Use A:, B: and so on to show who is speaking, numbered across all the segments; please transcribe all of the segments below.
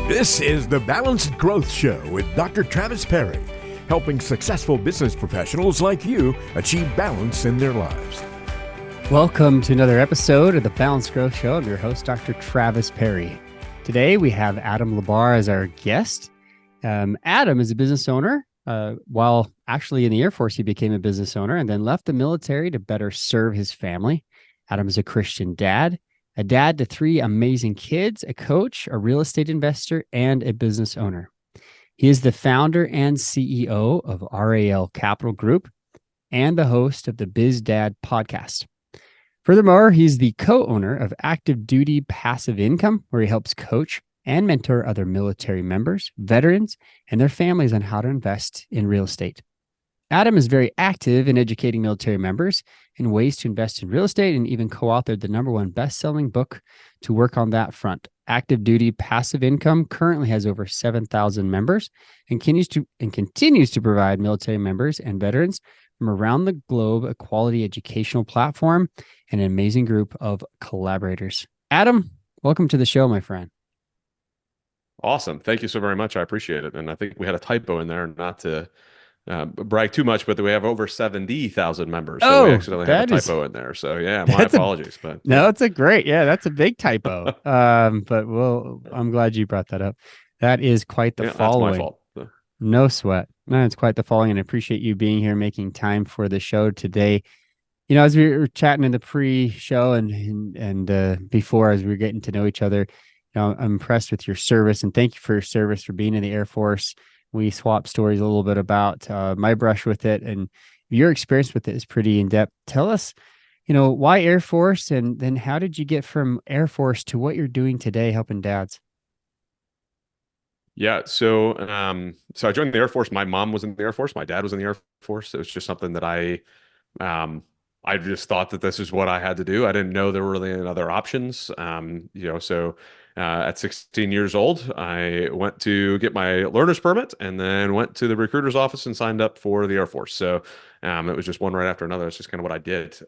A: This is the Balanced Growth Show with Dr. Travis Perry, helping successful business professionals like you achieve balance in their lives.
B: Welcome to another episode of the Balanced Growth Show. I'm your host, Dr. Travis Perry. Today, we have Adam Barr as our guest. Adam is a business owner. While actually in the Air Force, he became a business owner and then left the military to better serve his family. Adam is a Christian dad, a dad to three amazing kids, a coach, a real estate investor, and a business owner. He is the founder and CEO of RAL Capital Group and the host of the BizDad Podcast. Furthermore, he's the co-owner of Active Duty Passive Income, where he helps coach and mentor other military members, veterans, and their families on how to invest in real estate. Adam is very active in educating military members in ways to invest in real estate and even co-authored the #1 best-selling book to work on that front. Active Duty Passive Income currently has over 7,000 members and continues to provide military members and veterans from around the globe a quality educational platform and an amazing group of collaborators. Adam, welcome to the show, my friend.
C: Awesome. Thank you so very much. I appreciate it. And I think we had a typo in there, not to brag too much, but we have over 70,000 members. So we accidentally have a typo in there. So yeah, my apologies.
B: That's a big typo. I'm glad you brought that up. That is quite the following.
C: That's my fault.
B: No sweat. No, it's quite the following, and I appreciate you being here, making time for the show today. You know, as we were chatting in the pre-show and before, as we were getting to know each other, you know, I'm impressed with your service, and thank you for your service, for being in the Air Force. We swapped stories a little bit about my brush with it, and your experience with it is pretty in-depth. Tell us, you know, why Air Force, and then how did you get from Air Force to what you're doing today, helping dads?
C: Yeah, so I joined the Air Force. My mom was in the Air Force. My dad was in the Air Force. It was just something that I just thought that this is what I had to do. I didn't know there were really any other options. At 16 years old, I went to get my learner's permit and then went to the recruiter's office and signed up for the Air Force. So it was just one right after another. It's just kind of what I did.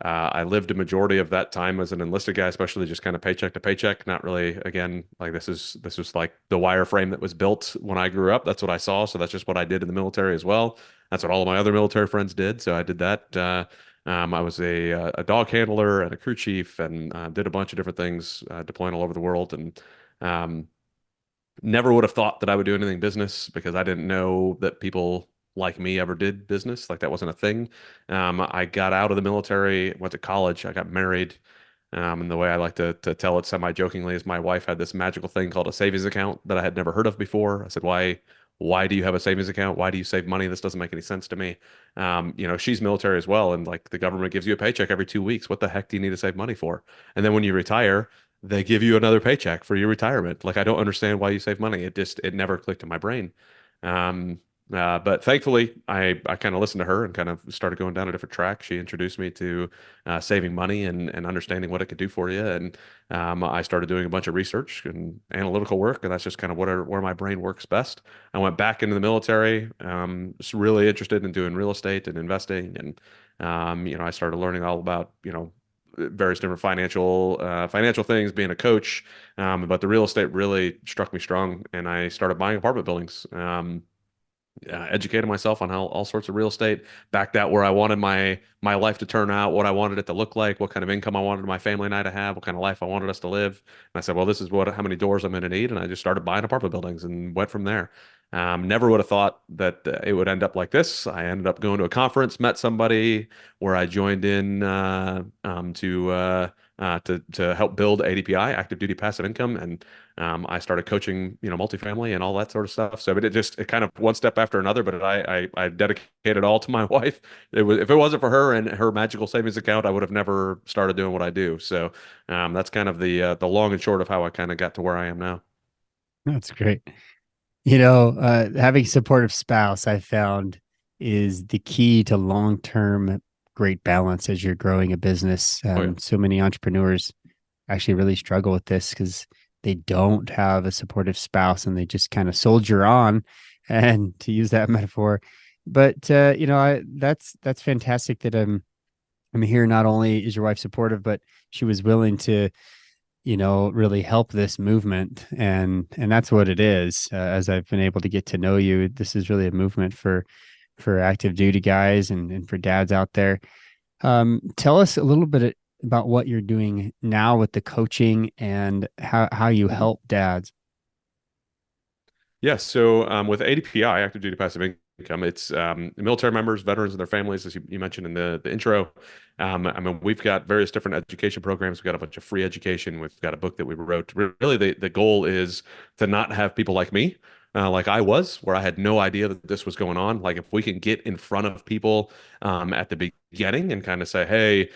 C: I lived a majority of that time as an enlisted guy, especially just kind of paycheck to paycheck. Not really, again, like this was like the wireframe that was built when I grew up. That's what I saw. So that's just what I did in the military as well. That's what all of my other military friends did. So I did that. I was a dog handler and a crew chief, and did a bunch of different things, deploying all over the world. And never would have thought that I would do anything business, because I didn't know that people like me ever did business. Like that wasn't a thing. I got out of the military, went to college, I got married. And the way I like to tell it semi-jokingly is my wife had this magical thing called a savings account that I had never heard of before. I said, why do you have a savings account? Why do you save money? This doesn't make any sense to me. She's military as well. And like the government gives you a paycheck every 2 weeks. What the heck do you need to save money for? And then when you retire, they give you another paycheck for your retirement. Like, I don't understand why you save money. It never clicked in my brain. But thankfully, I kind of listened to her and kind of started going down a different track. She introduced me to saving money and understanding what it could do for you. And I started doing a bunch of research and analytical work, and that's just kind of where my brain works best. I went back into the military, just really interested in doing real estate and investing. And, I started learning all about, various different financial things, being a coach. But the real estate really struck me strong, and I started buying apartment buildings. Educated myself on all sorts of real estate, backed out where I wanted my life to turn out, what I wanted it to look like, what kind of income I wanted my family and I to have, what kind of life I wanted us to live. And I said, well, this is how many doors I'm going to need. And I just started buying apartment buildings and went from there. Never would have thought that it would end up like this. I ended up going to a conference, met somebody where I joined in to help build ADPI, Active Duty Passive Income, and I started coaching, multifamily and all that sort of stuff. So it kind of one step after another. But I dedicated all to my wife. If it wasn't for her and her magical savings account, I would have never started doing what I do. So that's kind of the long and short of how I kind of got to where I am now.
B: That's great. Having a supportive spouse, I found, is the key to long-term great balance as you're growing a business. So many entrepreneurs actually really struggle with this because they don't have a supportive spouse and they just kind of soldier on, and to use that metaphor. But, that's fantastic that I'm here. Not only is your wife supportive, but she was willing to really help this movement. And that's what it is. As I've been able to get to know you, this is really a movement for active duty guys and for dads out there. Tell us a little bit about what you're doing now with the coaching and how you help dads.
C: Yes. So with ADPI, Active Duty Passive Income, it's military members, veterans, and their families, as you mentioned in the intro. I mean, we've got various different education programs. We've got a bunch of free education. We've got a book that we wrote. Really, the goal is to not have people like me, like I was, where I had no idea that this was going on. Like if we can get in front of people at the beginning and kind of say, hey,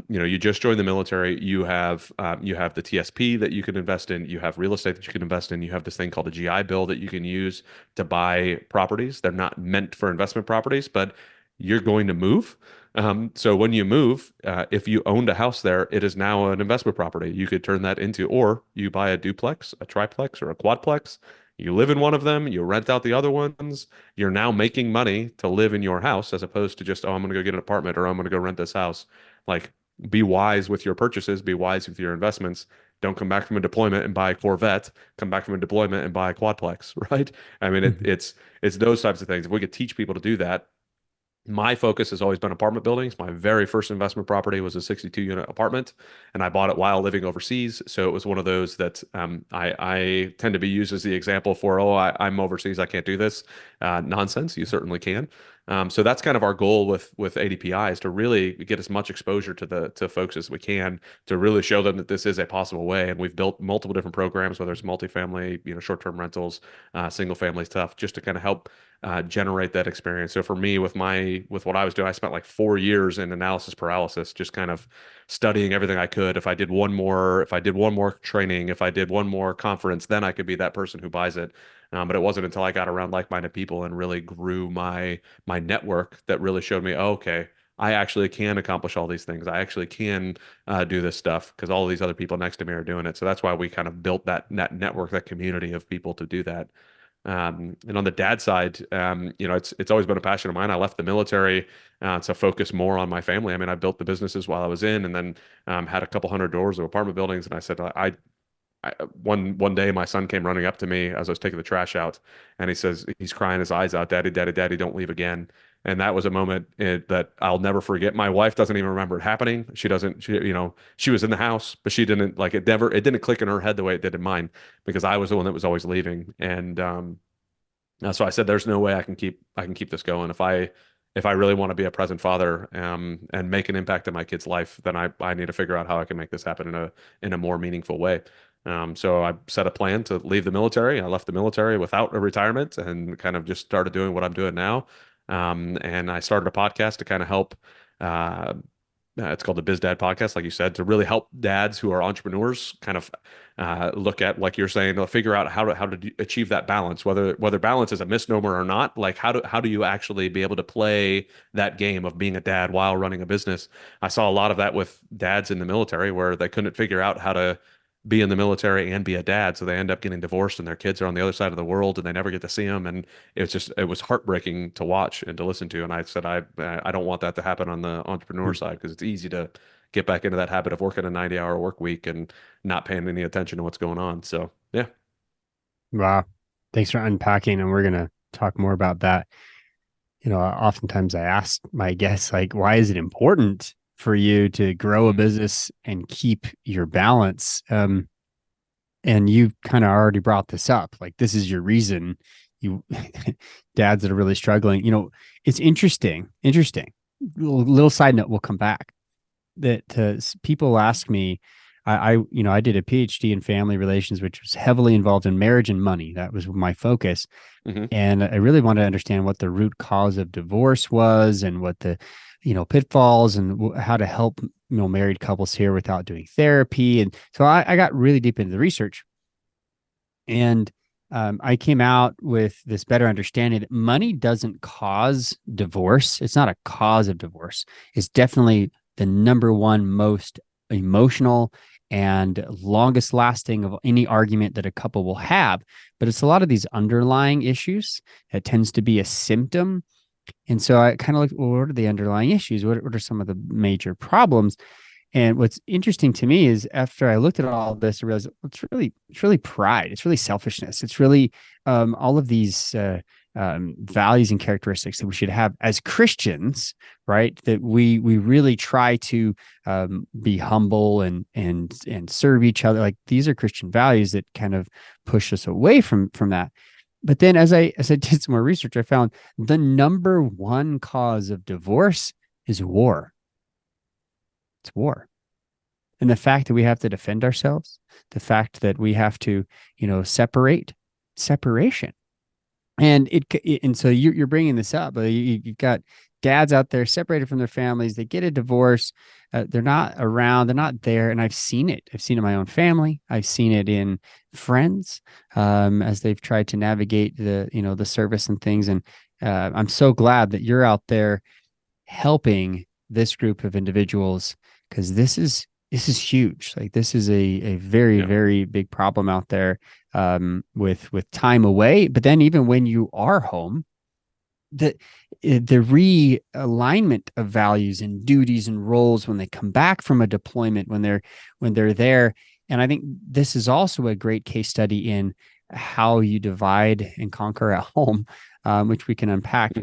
C: you just joined the military. You have the TSP that you can invest in. You have real estate that you can invest in. You have this thing called a GI Bill that you can use to buy properties. They're not meant for investment properties, but you're going to move. So when you move, if you owned a house there, it is now an investment property. You could turn that into, or you buy a duplex, a triplex, or a quadplex. You live in one of them, you rent out the other ones. You're now making money to live in your house as opposed to just, oh, I'm going to go get an apartment or I'm going to go rent this house. Like, be wise with your purchases, be wise with your investments. Don't come back from a deployment and buy a Corvette. Come back from a deployment and buy a quadplex, right? I mean, it's those types of things. If we could teach people to do that, my focus has always been apartment buildings. My very first investment property was a 62-unit apartment, and I bought it while living overseas. So it was one of those that I tend to be used as the example for, oh, I'm overseas, I can't do this. Nonsense. You certainly can. So that's kind of our goal with ADPI, is to really get as much exposure to folks as we can, to really show them that this is a possible way. And we've built multiple different programs, whether it's multifamily, short-term rentals, single family stuff, just to kind of help generate that experience. So for me, with what I was doing, I spent like 4 years in analysis paralysis, just kind of studying everything I could. If I did one more training, if I did one more conference, then I could be that person who buys it. But it wasn't until I got around like-minded people and really grew my network that really showed me, oh, okay, I actually can accomplish all these things. I actually can do this stuff because all of these other people next to me are doing it. So that's why we kind of built that network, that community of people to do that. And on the dad side, it's always been a passion of mine. I left the military to focus more on my family. I mean, I built the businesses while I was in, and then had a couple hundred doors of apartment buildings. And I said, one day my son came running up to me as I was taking the trash out, and he says, he's crying his eyes out, "Daddy, Daddy, Daddy, don't leave again." And that was a moment that I'll never forget. My wife doesn't even remember it happening. She doesn't, she was in the house, but she didn't it didn't click in her head the way it did in mine, because I was the one that was always leaving. And so I said, there's no way I can keep this going. If I really want to be a present father and make an impact in my kid's life, then I need to figure out how I can make this happen in a more meaningful way. So I set a plan to leave the military. I left the military without a retirement and kind of just started doing what I'm doing now. And I started a podcast to kind of help. It's called the BizDad Podcast, like you said, to really help dads who are entrepreneurs kind of look at, like you're saying, to figure out how to achieve that balance, whether balance is a misnomer or not. Like how do you actually be able to play that game of being a dad while running a business? I saw a lot of that with dads in the military, where they couldn't figure out how to be in the military and be a dad. So they end up getting divorced and their kids are on the other side of the world and they never get to see them. And it was heartbreaking to watch and to listen to. And I said, I don't want that to happen on the entrepreneur side, because it's easy to get back into that habit of working a 90-hour work week and not paying any attention to what's going on. So, yeah.
B: Wow. Thanks for unpacking. And we're going to talk more about that. Oftentimes I ask my guests, like, why is it important for you to grow a business and keep your balance? And you kind of already brought this up. Like, this is your reason. You dads that are really struggling, it's interesting. Little side note, we'll come back. That people ask me, I did a PhD in family relations, which was heavily involved in marriage and money. That was my focus. Mm-hmm. And I really wanted to understand what the root cause of divorce was and what the pitfalls and how to help married couples here without doing therapy. And so I got really deep into the research, and I came out with this better understanding that money doesn't cause divorce. It's not a cause of divorce. It's definitely the number one most emotional and longest lasting of any argument that a couple will have. But it's a lot of these underlying issues that tends to be a symptom. And so I kind of looked, well, what are the underlying issues? What are some of the major problems? And what's interesting to me is after I looked at all of this, I realized it's really pride. It's really selfishness. It's really all of these values and characteristics that we should have as Christians, right? That we really try to be humble and serve each other. Like these are Christian values that kind of push us away from that. But then as I did some more research, I found the number one cause of divorce is war. It's war. And the fact that we have to defend ourselves, the fact that we have to, separation. And so you're bringing this up. You've got dads out there separated from their families. They get a divorce. They're not around. They're not there. And I've seen it. I've seen it in my own family. I've seen it in friends as they've tried to navigate the service and things. And I'm so glad that you're out there helping this group of individuals, because this is huge. Like this is a very, very big problem out there with time away. But then even when you are home, the realignment of values and duties and roles when they come back from a deployment, when they're there. And I think this is also a great case study in how you divide and conquer at home, which we can unpack.
C: Mm-hmm.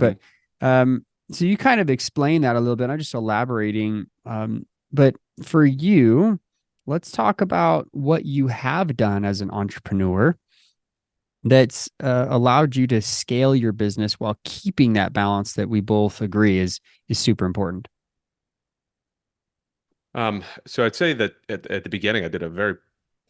B: But so you kind of explain that a little bit. I'm just elaborating. But for you, let's talk about what you have done as an entrepreneur that's allowed you to scale your business while keeping that balance that we both agree is super important.
C: So I'd say that at the beginning, I did a very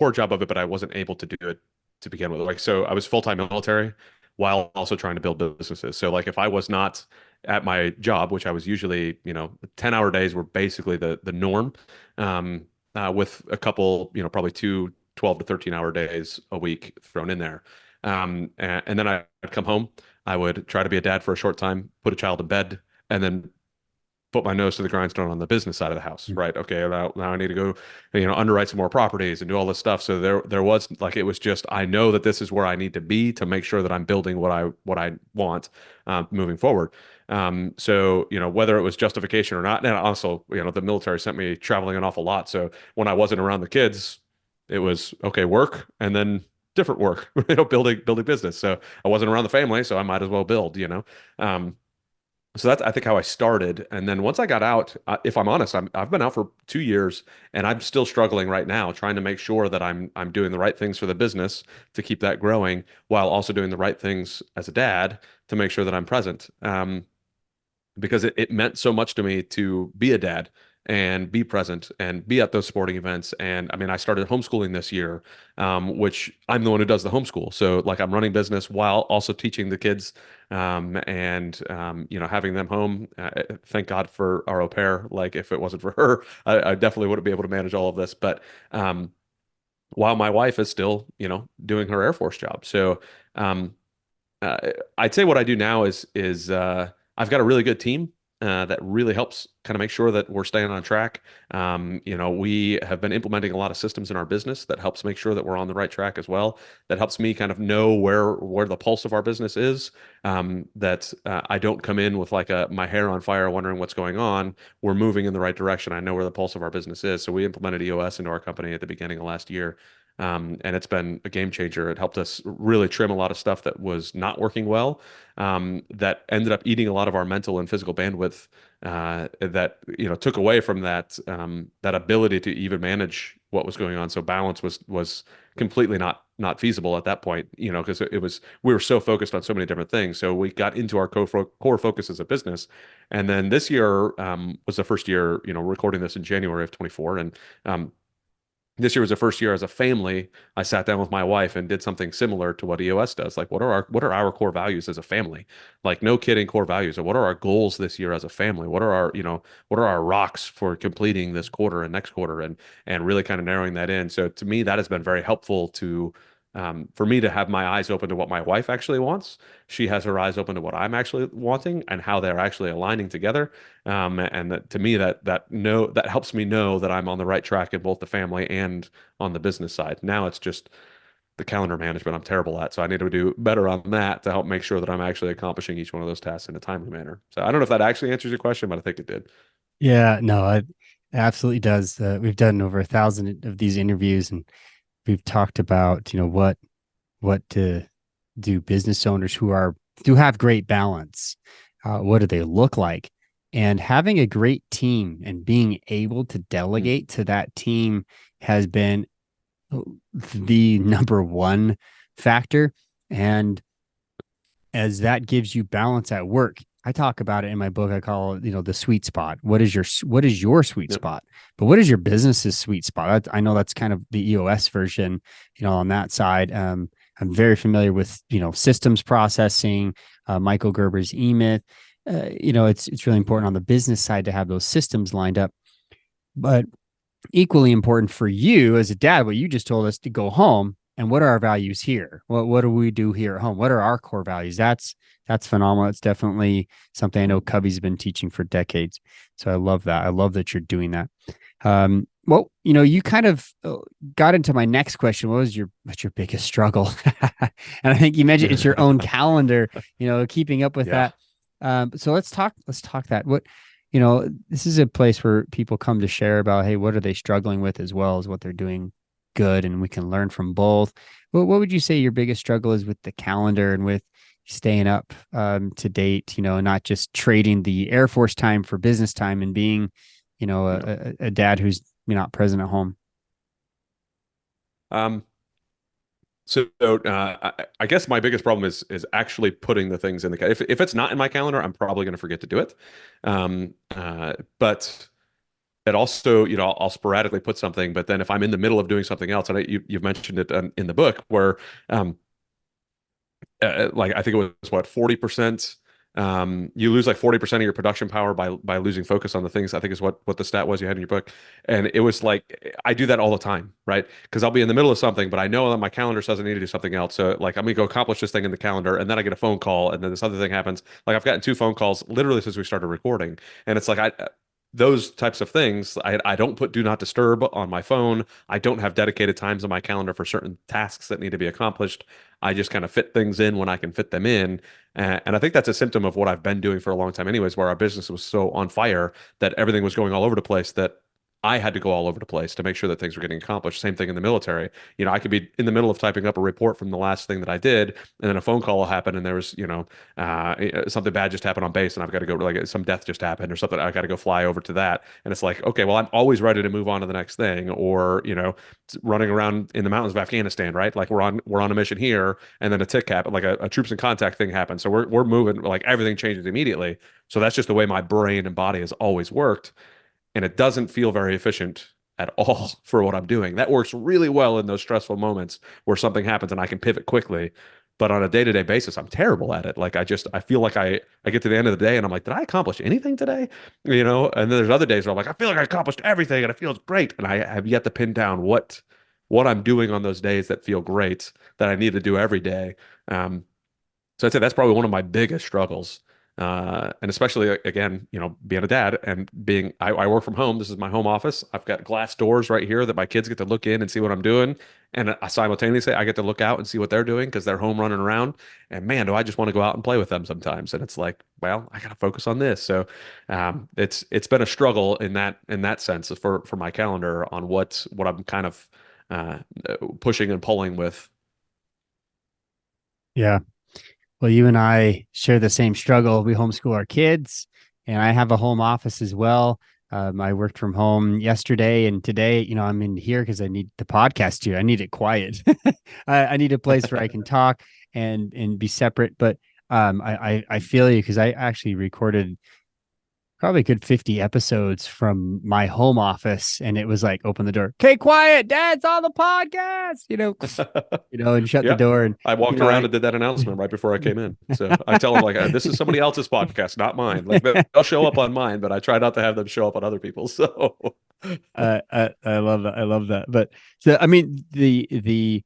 C: poor job of it, but I wasn't able to do it to begin with. Like, so I was full-time military while also trying to build businesses. So like if I was not at my job, which I was usually, 10-hour days were basically the norm, with a couple, probably 12 to 13-hour days a week thrown in there. And then I'd come home. I would try to be a dad for a short time, put a child to bed, and then put my nose to the grindstone on the business side of the house, right? Okay, now I need to go, underwrite some more properties and do all this stuff. So there was like, it was just, I know that this is where I need to be to make sure that I'm building what I want moving forward. So, whether it was justification or not, and also, the military sent me traveling an awful lot. So when I wasn't around the kids, it was okay, work, and then different work, building business. So I wasn't around the family, so I might as well build. So that's, I think, how I started. And then once I got out, if I'm honest, I've been out for 2 years and I'm still struggling right now, trying to make sure that I'm doing the right things for the business to keep that growing while also doing the right things as a dad to make sure that I'm present. Because it meant so much to me to be a dad and be present and be at those sporting events. And I mean, I started homeschooling this year, which I'm the one who does the homeschool. So like I'm running business while also teaching the kids, and having them home. Thank God for our au pair. Like if it wasn't for her, I definitely wouldn't be able to manage all of this. But while my wife is still, doing her Air Force job. So I'd say what I do now is I've got a really good team that really helps kind of make sure that we're staying on track. We have been implementing a lot of systems in our business that helps make sure that we're on the right track as well. That helps me kind of know where the pulse of our business is. That I don't come in with like my hair on fire, wondering what's going on. We're moving in the right direction. I know where the pulse of our business is. So we implemented EOS into our company at the beginning of last year. And it's been a game changer. It helped us really trim a lot of stuff that was not working well, that ended up eating a lot of our mental and physical bandwidth, that took away from that ability to even manage what was going on. So balance was completely not feasible at that point, because we were so focused on so many different things. So we got into our core focus as a business, and then this year was the first year, recording this in January of 24, and this year was the first year as a family. I sat down with my wife and did something similar to what EOS does. Like, what are our core values as a family? Like, no kidding, core values. And what are our goals this year as a family? What are our rocks for completing this quarter and next quarter, and really kind of narrowing that in. So to me, that has been very helpful for me to have my eyes open to what my wife actually wants. She has her eyes open to what I'm actually wanting and how they're actually aligning together. And to me, that helps me know that I'm on the right track in both the family and on the business side. Now it's just the calendar management I'm terrible at. So I need to do better on that to help make sure that I'm actually accomplishing each one of those tasks in a timely manner. So I don't know if that actually answers your question, but I think it did.
B: Yeah, no, It absolutely does. We've done over 1,000 of these interviews, and we've talked about, what to do business owners do have great balance. What do they look like? And having a great team and being able to delegate to that team has been the number one factor. And as that gives you balance at work, I talk about it in my book. I call it, the sweet spot. What is your sweet
C: Yep.
B: spot? But what is your business's sweet spot? I know that's kind of the EOS version, on that side. I'm very familiar with, systems processing, Michael Gerber's E-Myth. It's really important on the business side to have those systems lined up. But equally important for you as a dad, what you just told us, to go home and what are our values here? What do we do here at home? What are our core values? That's phenomenal. It's definitely something I know Cubby's been teaching for decades. So I love that. I love that you're doing that. Well, you kind of got into my next question. What's your biggest struggle? And I think you mentioned it's your own calendar, keeping up with
C: Yeah.
B: that. So let's talk that. This is a place where people come to share about, hey, what are they struggling with, as well as what they're doing good, and we can learn from both. What would you say your biggest struggle is with the calendar and with staying up to date, not just trading the Air Force time for business time and being, a dad who's not present at home?
C: Um, so I guess my biggest problem is actually putting the things in the if it's not in my calendar, I'm probably going to forget to do it. But it also, I'll sporadically put something, but then if I'm in the middle of doing something else, and you've mentioned it in the book, where like I think it was what 40%. You lose like 40% of your production power by losing focus on the things. I think is what the stat was you had in your book, and it was like I do that all the time, right? Because I'll be in the middle of something, but I know that my calendar says I need to do something else. So like I'm gonna go accomplish this thing in the calendar, and then I get a phone call, and then this other thing happens. Like I've gotten 2 phone calls literally since we started recording, and it's like those types of things. I don't put do not disturb on my phone. I don't have dedicated times on my calendar for certain tasks that need to be accomplished. I just kind of fit things in when I can fit them in. And I think that's a symptom of what I've been doing for a long time, anyways, where our business was so on fire that everything was going all over the place that I had to go all over the place to make sure that things were getting accomplished. Same thing in the military. I could be in the middle of typing up a report from the last thing that I did, and then a phone call will happen, and there was, something bad just happened on base, and I've got to go, like some death just happened or something. I got to go fly over to that. And it's like, okay, well, I'm always ready to move on to the next thing, or, running around in the mountains of Afghanistan, right? Like we're on a mission here, and then a tick happened, like a troops in contact thing happened. So we're moving, like everything changes immediately. So that's just the way my brain and body has always worked. And it doesn't feel very efficient at all for what I'm doing. That works really well in those stressful moments where something happens and I can pivot quickly. But on a day-to-day basis, I'm terrible at it. Like I feel like I get to the end of the day and I'm like, did I accomplish anything today? And then there's other days where I'm like, I feel like I accomplished everything and it feels great. And I have yet to pin down what I'm doing on those days that feel great that I need to do every day. So I'd say that's probably one of my biggest struggles. And especially again, being a dad and I work from home. This is my home office. I've got glass doors right here that my kids get to look in and see what I'm doing. And I simultaneously, I get to look out and see what they're doing because they're home running around. And man, do I just want to go out and play with them sometimes. And it's like, well, I got to focus on this. So, it's been a struggle in that sense for my calendar on what I'm kind of, pushing and pulling with.
B: Yeah. Well, you and I share the same struggle. We homeschool our kids, and I have a home office as well. I worked from home yesterday and today. I'm in here because I need the podcast too. I need it quiet. I need a place where I can talk and be separate. But I feel you, because I actually recorded probably a good 50 episodes from my home office, and it was like, open the door, okay, quiet, Dad's on the podcast, and shut the
C: Yeah.
B: door. And
C: I walked around and did that announcement right before I came in. So I tell them like, this is somebody else's podcast, not mine. Like they'll show up on mine, but I try not to have them show up on other people's. So
B: I love that. I love that. But so, I mean, the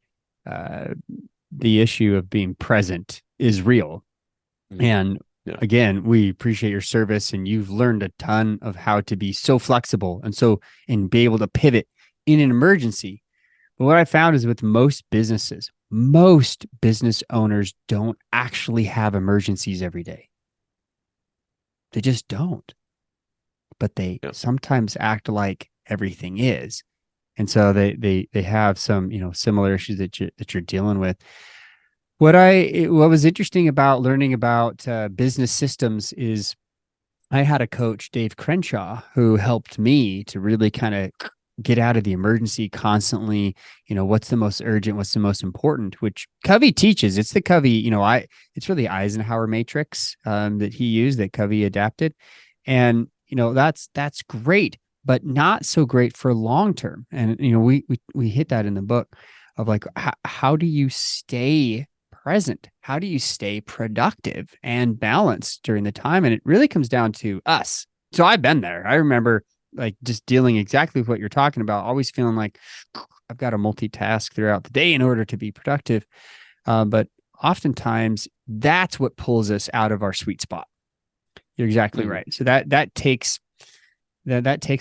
B: issue of being present is real. And
C: yeah.
B: again, we appreciate your service, and you've learned a ton of how to be so flexible and be able to pivot in an emergency. But what I found is with most business owners don't actually have emergencies every day. They just don't. but they
C: Yeah.
B: sometimes act like everything is. And so they have some, similar issues that you're dealing with. What was interesting about learning about business systems is I had a coach, Dave Crenshaw, who helped me to really kind of get out of the emergency constantly. What's the most urgent? What's the most important? Which Covey teaches. It's the Covey, it's really Eisenhower matrix that he used, that Covey adapted. And, that's great, but not so great for long term. And, we hit that in the book of like, how do you stay present? How do you stay productive and balanced during the time? And it really comes down to us. So I've been there. I remember like just dealing exactly with what you're talking about, always feeling like I've got to multitask throughout the day in order to be productive. But oftentimes that's what pulls us out of our sweet spot. You're exactly right. So that takes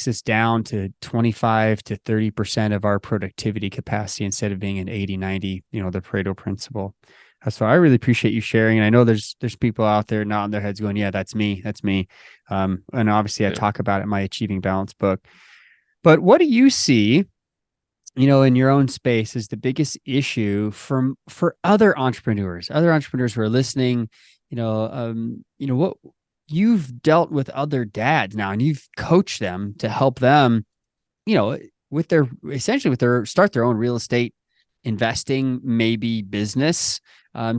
B: us down to 25 to 30% of our productivity capacity instead of being an 80, 90, the Pareto principle. So I really appreciate you sharing. And I know there's people out there nodding their heads going, yeah, that's me. And obviously I talk about it in my Achieving Balance book. But what do you see, in your own space as the biggest issue for other entrepreneurs who are listening, what you've dealt with other dads now, and you've coached them to help them, with start their own real estate investing, maybe business.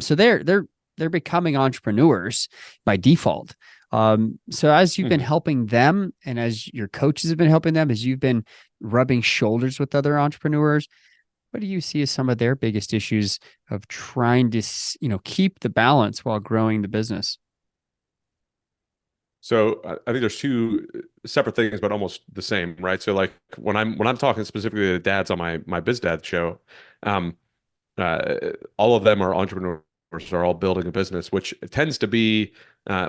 B: So they're becoming entrepreneurs by default. So as you've been helping them, and as your coaches have been helping them, as you've been rubbing shoulders with other entrepreneurs, what do you see as some of their biggest issues of trying to, keep the balance while growing the business?
C: So I think there's two separate things, but almost the same, right? So like when I'm talking specifically to the dads on my BizDad show, all of them are entrepreneurs, are all building a business, which tends to be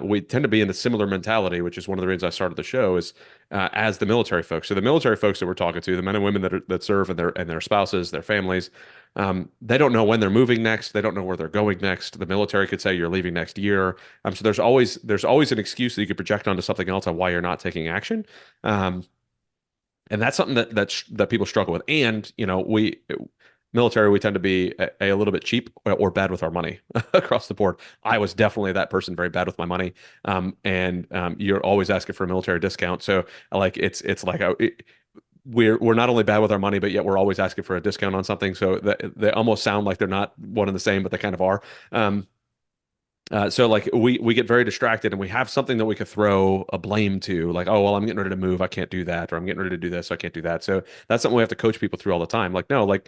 C: we tend to be in a similar mentality, which is one of the reasons I started the show, is as the military folks. So the military folks that we're talking to, the men and women that serve and their spouses, their families, they don't know when they're moving next. They don't know where they're going next. The military could say you're leaving next year. So there's always an excuse that you could project onto something else on why you're not taking action. And that's something that people struggle with. And military, we tend to be a little bit cheap or bad with our money across the board. I was definitely that person, very bad with my money. And you're always asking for a military discount. So like it's like we're not only bad with our money, but yet we're always asking for a discount on something. So they almost sound like they're not one and the same, but they kind of are. So like we get very distracted, and we have something that we could throw a blame to, like, oh, well, I'm getting ready to move, I can't do that, or I'm getting ready to do this, so I can't do that. So that's something we have to coach people through all the time. Like, no, like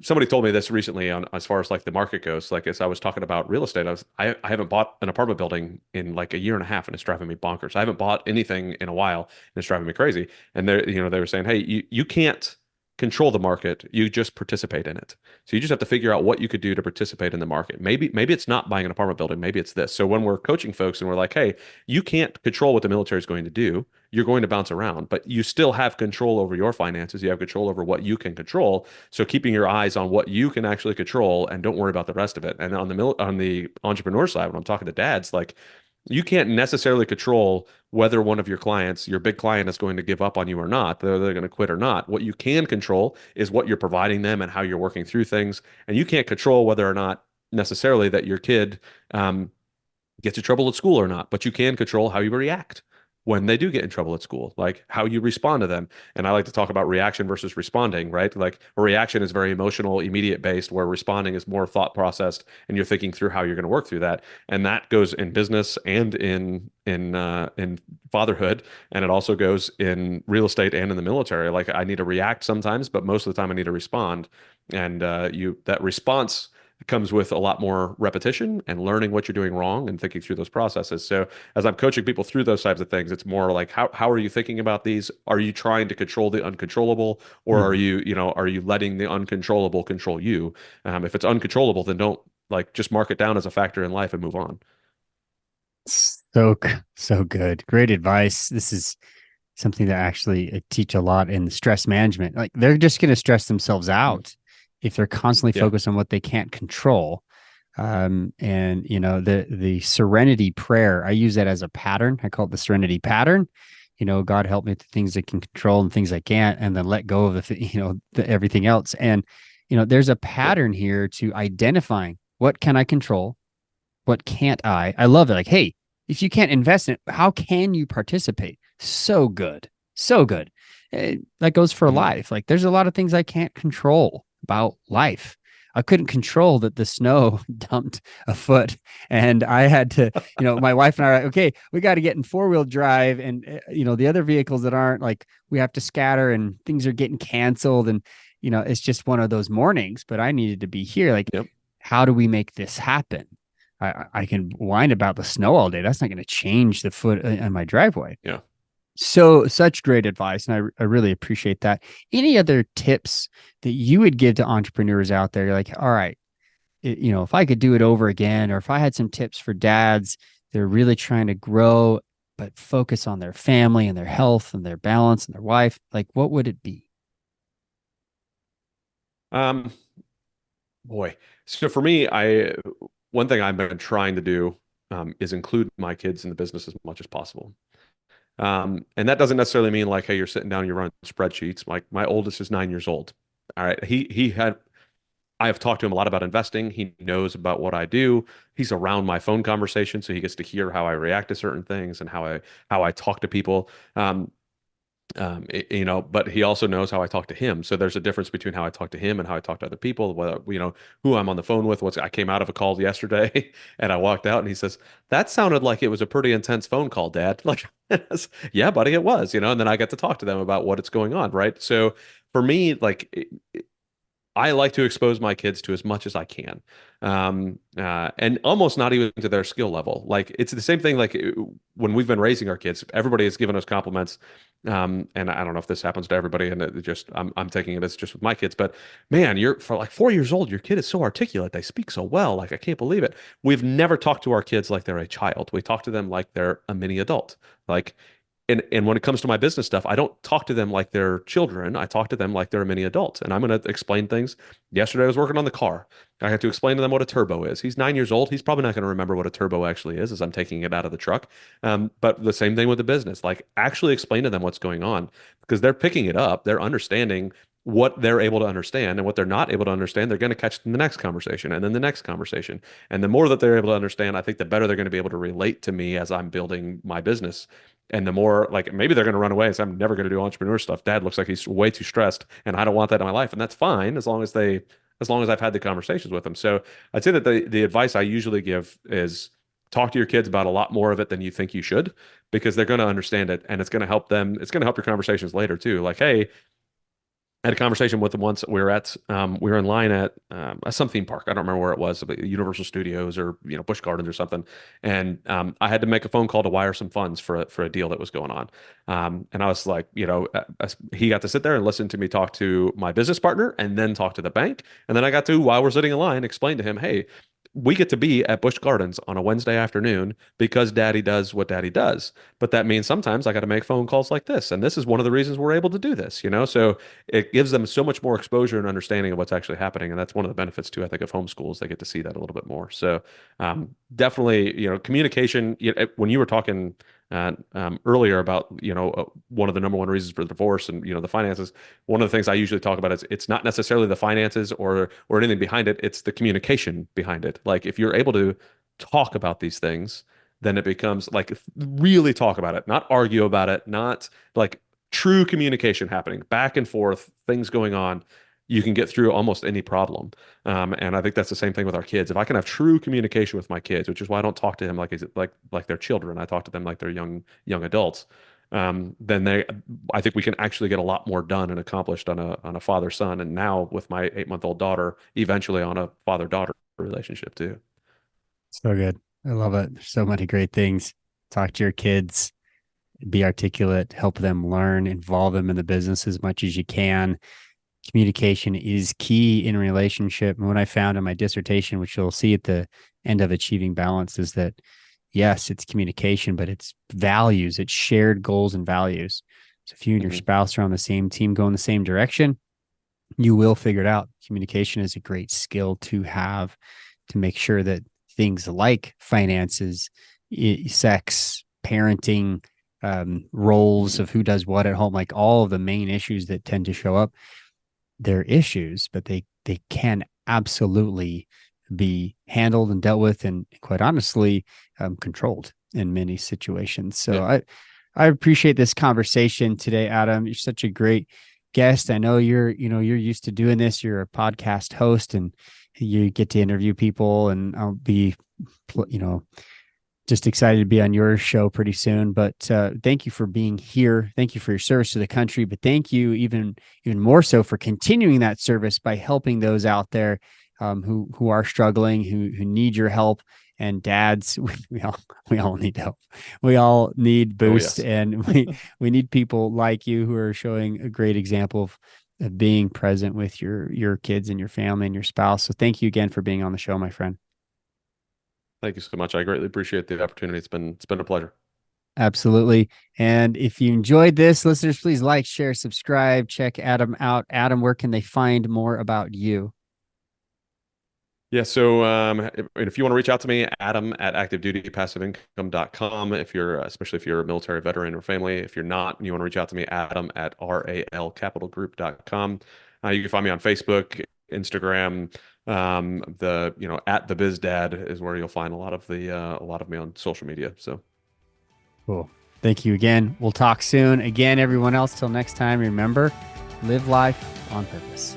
C: somebody told me this recently on as far as like the market goes. Like as I was talking about real estate, I haven't bought an apartment building in like a year and a half, and it's driving me bonkers. I haven't bought anything in a while, and it's driving me crazy. And they were saying, hey, you can't control the market, you just participate in it. So you just have to figure out what you could do to participate in the market. Maybe it's not buying an apartment building, maybe it's this. So when we're coaching folks and we're like, hey, you can't control what the military is going to do, you're going to bounce around, but you still have control over your finances, you have control over what you can control. So keeping your eyes on what you can actually control, and don't worry about the rest of it. And on the entrepreneur side, when I'm talking to dads, like, you can't necessarily control whether one of your clients, your big client, is going to give up on you or not, whether they're going to quit or not. What you can control is what you're providing them and how you're working through things. And you can't control whether or not necessarily that your kid gets in trouble at school or not, but you can control how you react when they do get in trouble at school, like how you respond to them. And I like to talk about reaction versus responding, right? Like a reaction is very emotional, immediate based, where responding is more thought processed, and you're thinking through how you're going to work through that. And that goes in business and in fatherhood, and it also goes in real estate and in the military. Like I need to react sometimes, but most of the time I need to respond. And that response comes with a lot more repetition and learning what you're doing wrong and thinking through those processes. So as I'm coaching people through those types of things, it's more like, how are you thinking about these? Are you trying to control the uncontrollable, or are you letting the uncontrollable control you? If it's uncontrollable, then don't just mark it down as a factor in life and move on.
B: So good. Great advice. This is something that actually I teach a lot in stress management. Like they're just going to stress themselves out if they're constantly focused on what they can't control. And the serenity prayer, I use that as a pattern. I call it the serenity pattern. God help me with the things I can control and things I can't, and then let go of everything else. And there's a
C: Yep.
B: pattern here to identifying what can I control, what can't I. I love it. Like, hey, if you can't invest in it, how can you participate? So good, so good. That goes for
C: Mhm.
B: life. Like, there's a lot of things I can't control about life. I couldn't control that the snow dumped a foot, and I had to, my wife and I are like, okay, we got to get in 4-wheel drive, and the other vehicles that aren't, like, we have to scatter, and things are getting canceled, and it's just one of those mornings. But I needed to be here. Like,
C: Yep.
B: how do we make this happen? I can whine about the snow all day. That's not going to change the foot in my driveway.
C: Yeah.
B: So, such great advice. And I really appreciate that. Any other tips that you would give to entrepreneurs out there? You're like, all right, if I could do it over again, or if I had some tips for dads, they're really trying to grow, but focus on their family and their health and their balance and their wife, like, what would it be?
C: Um, Boy. So for me, one thing I've been trying to do is include my kids in the business as much as possible. And that doesn't necessarily mean like, hey, you're sitting down and you're running spreadsheets. Like my oldest is 9 years old. All right. I have talked to him a lot about investing. He knows about what I do. He's around my phone conversation, so he gets to hear how I react to certain things and how I talk to people. But he also knows how I talk to him. So there's a difference between how I talk to him and how I talk to other people, whether, who I'm on the phone with. I came out of a call yesterday and I walked out and he says, that sounded like it was a pretty intense phone call, Dad. Like, yeah, buddy, it was, and then I get to talk to them about what's going on. Right. So for me, like, I like to expose my kids to as much as I can, and almost not even to their skill level. Like it's the same thing. Like when we've been raising our kids, everybody has given us compliments, and I don't know if this happens to everybody, and I'm taking it as just with my kids. But man, you're for like 4 years old, your kid is so articulate. They speak so well. Like I can't believe it. We've never talked to our kids like they're a child. We talk to them like they're a mini adult. Like and when it comes to my business stuff, I don't talk to them like they're children. I talk to them like they're a mini adult. And I'm going to explain things. Yesterday, I was working on the car. I had to explain to them what a turbo is. He's 9 years old. He's probably not going to remember what a turbo actually is as I'm taking it out of the truck. But the same thing with the business. Like, actually explain to them what's going on because they're picking it up. They're understanding what they're able to understand and what they're not able to understand. They're going to catch in the next conversation and then the next conversation. And the more that they're able to understand, I think the better they're going to be able to relate to me as I'm building my business. And the more, like, maybe they're going to run away and say, I'm never going to do entrepreneur stuff. Dad looks like he's way too stressed and I don't want that in my life. And that's fine as long as I've had the conversations with them. So I'd say that the advice I usually give is talk to your kids about a lot more of it than you think you should, because they're going to understand it and it's going to help them. It's going to help your conversations later too. Like, hey, I had a conversation with them once. We were in line at some theme park. I don't remember where it was, Universal Studios or Busch Gardens or something. And I had to make a phone call to wire some funds for a deal that was going on. And I was like, he got to sit there and listen to me talk to my business partner and then talk to the bank. And then I got to, while we're sitting in line, explain to him, hey, we get to be at Busch Gardens on a Wednesday afternoon because Daddy does what Daddy does. But that means sometimes I got to make phone calls like this, and this is one of the reasons we're able to do this. So it gives them so much more exposure and understanding of what's actually happening. And that's one of the benefits too, I think, of homeschools. They get to see that a little bit more. So definitely, communication, when you were talking earlier about, one of the number one reasons for the divorce and, the finances, one of the things I usually talk about is it's not necessarily the finances or anything behind it. It's the communication behind it. Like if you're able to talk about these things, then it becomes like really talk about it, not argue about it, not like true communication happening back and forth, things going on, you can get through almost any problem. And I think that's the same thing with our kids. If I can have true communication with my kids, which is why I don't talk to them like they're children, I talk to them like they're young adults. Then I think we can actually get a lot more done and accomplished on a father son, and now with my 8-month-old daughter, eventually on a father daughter relationship too.
B: So good. I love it. There's so many great things. Talk to your kids, be articulate, help them learn, involve them in the business as much as you can. Communication is key in a relationship. And what I found in my dissertation, which you'll see at the end of Achieving Balance, is that yes, it's communication, but it's values, it's shared goals and values. So if you and your spouse are on the same team, going the same direction, you will figure it out. Communication is a great skill to have to make sure that things like finances, sex, parenting, roles of who does what at home, like all of the main issues that tend to show up, they're issues, but they can absolutely be handled and dealt with, and quite honestly, controlled in many situations. So I appreciate this conversation today, Adam. You're such a great guest. I know you're used to doing this. You're a podcast host and you get to interview people, and I'll be, just excited to be on your show pretty soon. But thank you for being here. Thank you for your service to the country, but thank you even more so for continuing that service by helping those out there who are struggling, who need your help. And dads, we all need help. We all need boost, and we need people like you who are showing a great example of being present with your kids and your family and your spouse. So thank you again for being on the show, my friend.
C: Thank you so much. I greatly appreciate the opportunity. It's been a pleasure.
B: Absolutely. And if you enjoyed this, listeners, please like, share, subscribe, check Adam out. Adam, where can they find more about you?
C: Yeah, so if you want to reach out to me, Adam at activedutypassiveincome.com. Especially if you're a military veteran or family. If you're not, and you want to reach out to me, Adam at ralcapitalgroup.com. You can find me on Facebook, Instagram. At the BizDad is where you'll find a lot of me on social media. So
B: cool. Thank you again. We'll talk soon. Again, everyone else, till next time, remember, live life on purpose.